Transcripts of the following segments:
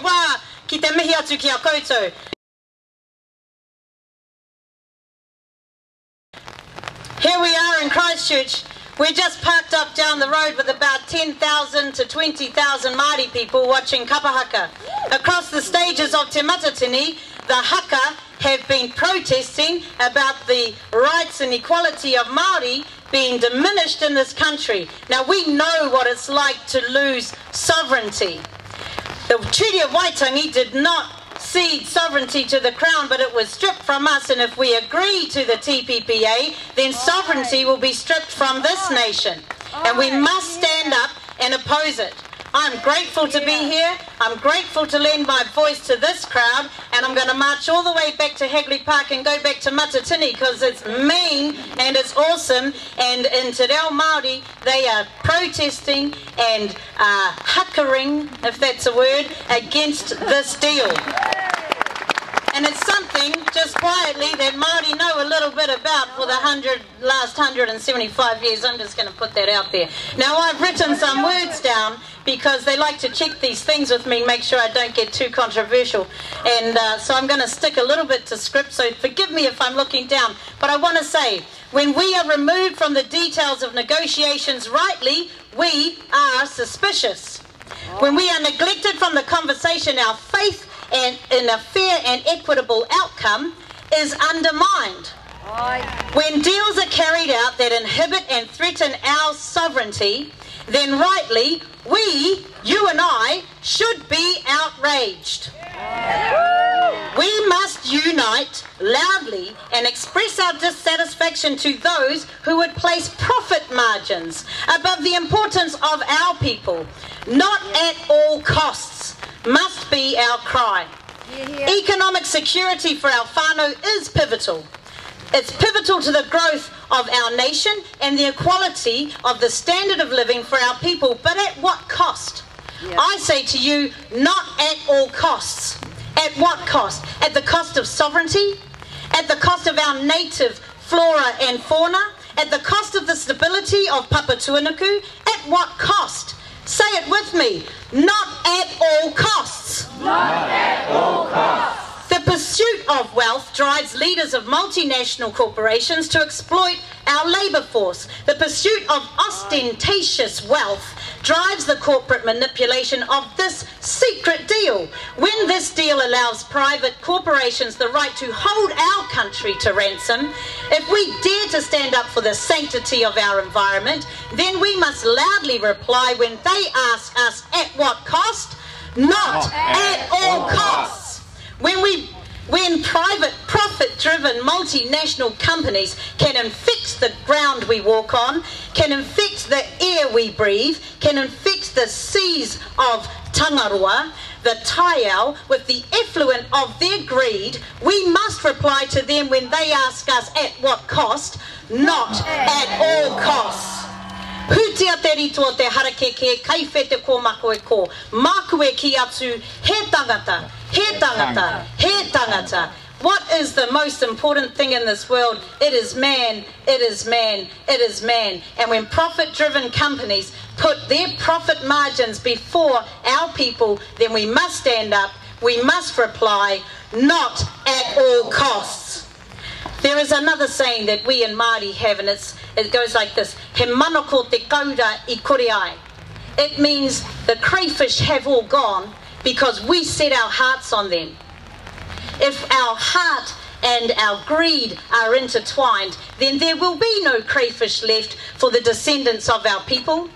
wā ki te mihi atu ki a koutou. Here we are in Christchurch. We're just parked up down the road with about 10,000 to 20,000 Māori people watching kapahaka. Across the stages of Te Matatini, the haka have been protesting about the rights and equality of Māori being diminished in this country. Now we know what it's like to lose sovereignty. The Treaty of Waitangi did not cede sovereignty to the Crown, but it was stripped from us, and if we agree to the TPPA, then sovereignty will be stripped from this nation, and we must stand up and oppose it. I'm grateful to be here. I'm grateful to lend my voice to this crowd, and I'm going to march all the way back to Hagley Park and go back to Matatini because it's mean and it's awesome. And in Te Reo Māori, they are protesting and huckering, if that's a word, against this deal. And it's something, just quietly, that Māori know a little bit about for the last 175 years. I'm just going to put that out there. Now, I've written some words down because they like to check these things with me, make sure I don't get too controversial. And so I'm going to stick a little bit to script, so forgive me if I'm looking down. But I want to say, when we are removed from the details of negotiations rightly, we are suspicious. When we are neglected from the conversation, our faith in a fair and equitable outcome is undermined. When deals are carried out that inhibit and threaten our sovereignty, then rightly, we, you and I, should be outraged. We must unite loudly and express our dissatisfaction to those who would place profit margins above the importance of our people. Not at all costs must be our cry. Economic security for our whānau is pivotal. It's pivotal to the growth of our nation and the equality of the standard of living for our people. But at what cost? I say to you, not at all costs. At what cost? At the cost of sovereignty? At the cost of our native flora and fauna? At the cost of the stability of Papatuanuku? At what cost? Say it with me. Not at all costs. Not at all costs. The pursuit of wealth drives leaders of multinational corporations to exploit our labour force. The pursuit of ostentatious wealth drives the corporate manipulation of this secret deal. When this deal allows private corporations the right to hold our country to ransom, if we dare to stand up for the sanctity of our environment, then we must loudly reply when they ask us at what cost? Not at all costs. When private, profit-driven multinational companies can infect the ground we walk on, can infect the air we breathe, can infect the seas of Tangaroa, the Taiao, with the effluent of their greed, we must reply to them when they ask us at what cost, not at all costs. Hutia te rito te harakeke, kaiwhete ko mako e ko. Makue ki atu, he tangata, he tangata, he tangata. What is the most important thing in this world? It is man, it is man, it is man. And when profit-driven companies put their profit margins before our people, then we must stand up, we must reply, not at all costs. There is another saying that we in Māori have, and it goes like this: He manoko te kaura I kore ai. It means the crayfish have all gone because we set our hearts on them. If our heart and our greed are intertwined, then there will be no crayfish left for the descendants of our people.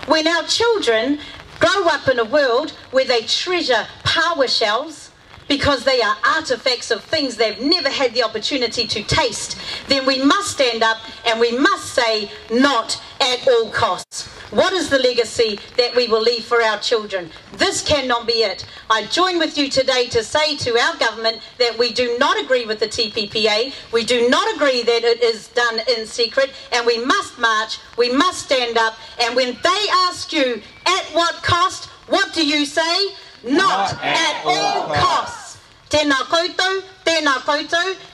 When our children grow up in a world where they treasure power shells because they are artifacts of things they've never had the opportunity to taste, then we must stand up and we must say, not at all costs. What is the legacy that we will leave for our children? This cannot be it. I join with you today to say to our government that we do not agree with the TPPA, we do not agree that it is done in secret, and we must march, we must stand up, and when they ask you, at what cost, what do you say? Not at all costs. Tēnā koutou,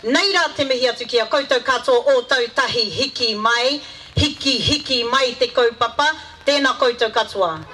nei rā te mihi atu ki a koutou katoa o tau tahi hiki mai te kaupapa, tēnā koutou katoa.